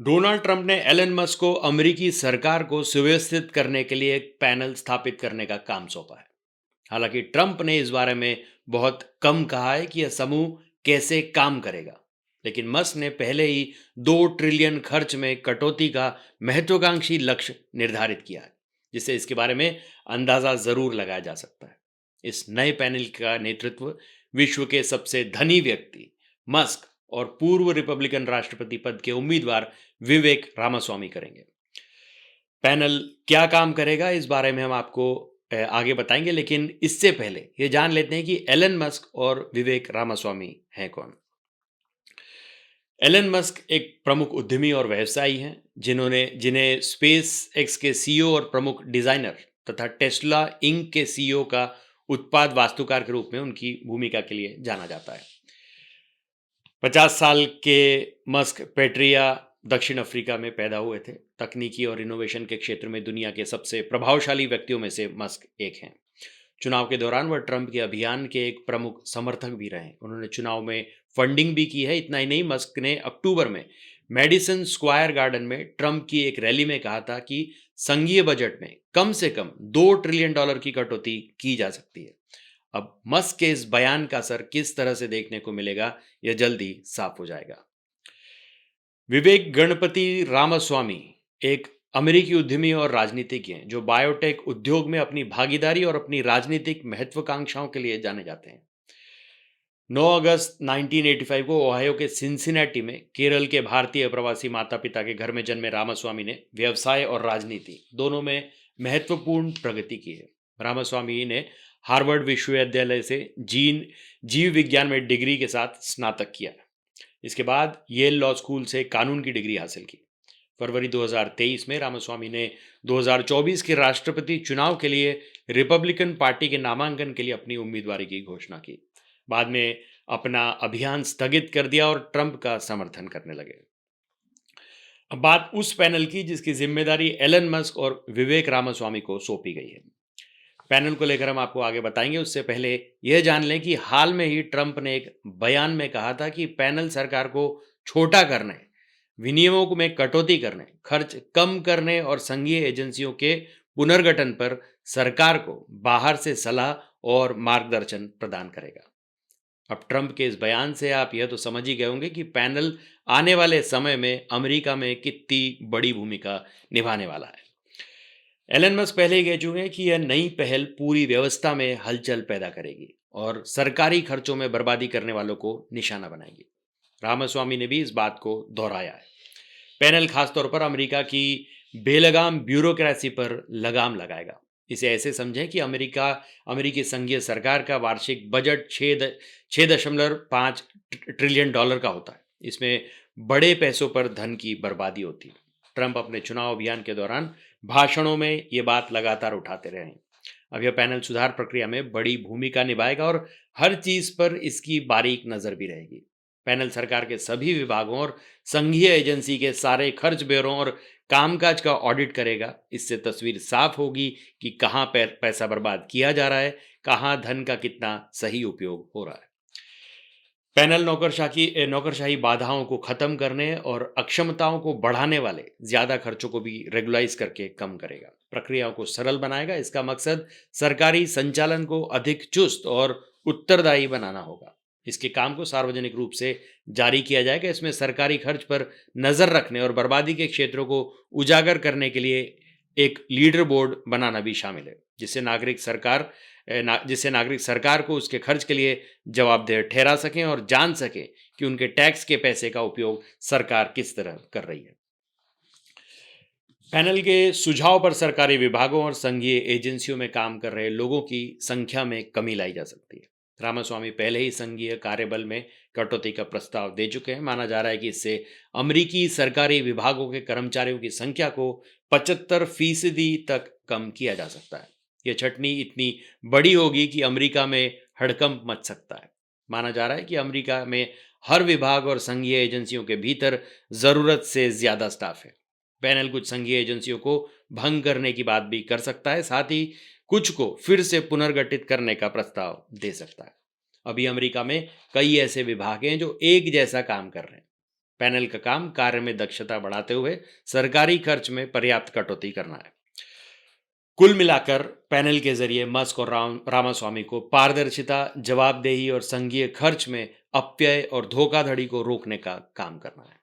Donald Trump ने Elon Musk को अमेरिकी सरकार को सुव्यवस्थित करने के लिए एक पैनल स्थापित करने का काम सौंपा है। हालांकि ट्रंप ने इस बारे में बहुत कम कहा है कि यह समूह कैसे काम करेगा। लेकिन मस्क ने पहले ही 2 ट्रिलियन खर्च में कटौती का महत्वाकांक्षी लक्ष्य निर्धारित किया है, जिससे इसके बारे में अंदाजा जरूर लगाया जा सकता है। इस नए पैनल का नेतृत्व विश्व के सबसे धनी व्यक्ति मस्क और पूर्व रिपब्लिकन राष्ट्रपति पद के उम्मीदवार विवेक रामास्वामी करेंगे। पैनल क्या काम करेगा इस बारे में हम आपको आगे बताएंगे, लेकिन इससे पहले ये जान लेते हैं कि एलन मस्क और विवेक रामास्वामी हैं कौन। एलन मस्क एक प्रमुख उद्यमी और व्यवसायी हैं जिन्हें स्पेस एक्स के सीईओ और प्रमुख डिजाइनर तथा टेस्ला इंक के सीईओ का उत्पाद वास्तुकार के रूप में उनकी भूमिका के लिए जाना जाता है। 50 साल के मस्क पेट्रिया दक्षिण अफ्रीका में पैदा हुए थे। तकनीकी और इनोवेशन के क्षेत्र में दुनिया के सबसे प्रभावशाली व्यक्तियों में से मस्क एक हैं। चुनाव के दौरान वह ट्रंप के अभियान के एक प्रमुख समर्थक भी रहे। उन्होंने चुनाव में फंडिंग भी की है। इतना ही नहीं, मस्क ने अक्टूबर में मेडिसन स्क्वायर गार्डन में ट्रंप की एक रैली में कहा था कि संघीय बजट में कम से कम $2 ट्रिलियन की कटौती की जा सकती है। अब मस्क के इस बयान का असर किस तरह से देखने को मिलेगा, यह जल्दी साफ हो जाएगा। विवेक गणपति रामास्वामी एक अमेरिकी उद्यमी और राजनीतिज्ञ हैं जो बायोटेक उद्योग में अपनी भागीदारी और अपनी राजनीतिक महत्वाकांक्षाओं के लिए जाने जाते हैं। 9 अगस्त 1985 को ओहायो के सिंसिनेटी में केरल के भारतीय प्रवासी माता पिता के घर में जन्मे रामास्वामी ने व्यवसाय और राजनीति दोनों में महत्वपूर्ण प्रगति की है। रामास्वामी ने हार्वर्ड विश्वविद्यालय से जीव विज्ञान में डिग्री के साथ स्नातक किया। इसके बाद येल लॉ स्कूल से कानून की डिग्री हासिल की। फरवरी 2023 में रामास्वामी ने 2024 के राष्ट्रपति चुनाव के लिए रिपब्लिकन पार्टी के नामांकन के लिए अपनी उम्मीदवारी की घोषणा की। बाद में अपना अभियान स्थगित कर दिया और ट्रंप का समर्थन करने लगे। अब बात उस पैनल की जिसकी जिम्मेदारी एलन मस्क और विवेक रामास्वामी को सौंपी गई है। पैनल को लेकर हम आपको आगे बताएंगे। उससे पहले यह जान लें कि हाल में ही ट्रंप ने एक बयान में कहा था कि पैनल सरकार को छोटा करने, विनियमों में कटौती करने, खर्च कम करने और संघीय एजेंसियों के पुनर्गठन पर सरकार को बाहर से सलाह और मार्गदर्शन प्रदान करेगा। अब ट्रंप के इस बयान से आप यह तो समझ ही गए होंगे कि पैनल आने वाले समय में अमेरिका में कितनी बड़ी भूमिका निभाने वाला है। एलन मस्क पहले ही कह चुके हैं कि यह नई पहल पूरी व्यवस्था में हलचल पैदा करेगी और सरकारी खर्चों में बर्बादी करने वालों को निशाना बनाएगी। रामास्वामी ने भी इस बात को दोहराया है। पैनल खासतौर पर अमेरिका की बेलगाम ब्यूरोक्रेसी पर लगाम लगाएगा। इसे ऐसे समझें कि अमेरिकी संघीय सरकार का वार्षिक बजट 6.5 ट्रिलियन डॉलर का होता है। इसमें बड़े पैसों पर धन की बर्बादी होती है। ट्रंप अपने चुनाव अभियान के दौरान भाषणों में ये बात लगातार उठाते रहे हैं। अब यह पैनल सुधार प्रक्रिया में बड़ी भूमिका निभाएगा और हर चीज पर इसकी बारीक नजर भी रहेगी। पैनल सरकार के सभी विभागों और संघीय एजेंसी के सारे खर्च ब्यौरों और कामकाज का ऑडिट करेगा। इससे तस्वीर साफ होगी कि कहाँ पैसा बर्बाद किया जा रहा है, कहाँ धन का कितना सही उपयोग हो रहा है। पैनल नौकरशाही बाधाओं को खत्म करने और अक्षमताओं को बढ़ाने वाले ज्यादा खर्चों को भी रेगुलाइज करके कम करेगा। प्रक्रियाओं को सरल बनाएगा। इसका मकसद सरकारी संचालन को अधिक चुस्त और उत्तरदायी बनाना होगा। इसके काम को सार्वजनिक रूप से जारी किया जाएगा। इसमें सरकारी खर्च पर नजर रखने और बर्बादी के क्षेत्रों को उजागर करने के लिए एक लीडर बोर्ड बनाना भी शामिल है, जिससे नागरिक सरकार को उसके खर्च के लिए जवाबदेह ठहरा सकें और जान सकें कि उनके टैक्स के पैसे का उपयोग सरकार किस तरह कर रही है। पैनल के सुझाव पर सरकारी विभागों और संघीय एजेंसियों में काम कर रहे लोगों की संख्या में कमी लाई जा सकती है। रामास्वामी पहले ही संघीय कार्यबल में कटौती का प्रस्ताव दे चुके हैं। माना जा रहा है कि इससे अमेरिकी सरकारी विभागों के कर्मचारियों की संख्या को 75% तक कम किया जा सकता है। यह छटनी इतनी बड़ी होगी कि अमेरिका में हड़कंप मच सकता है। माना जा रहा है कि अमेरिका में हर विभाग और संघीय एजेंसियों के भीतर जरूरत से ज्यादा स्टाफ है। पैनल कुछ संघीय एजेंसियों को भंग करने की बात भी कर सकता है, साथ ही कुछ को फिर से पुनर्गठित करने का प्रस्ताव दे सकता है। अभी अमेरिका में कई ऐसे विभाग हैं जो एक जैसा काम कर रहे हैं। पैनल का काम कार्य में दक्षता बढ़ाते हुए सरकारी खर्च में पर्याप्त कटौती करना है। कुल मिलाकर पैनल के जरिए मस्क और रामास्वामी को पारदर्शिता, जवाबदेही और संघीय खर्च में अपव्यय और धोखाधड़ी को रोकने का काम करना है।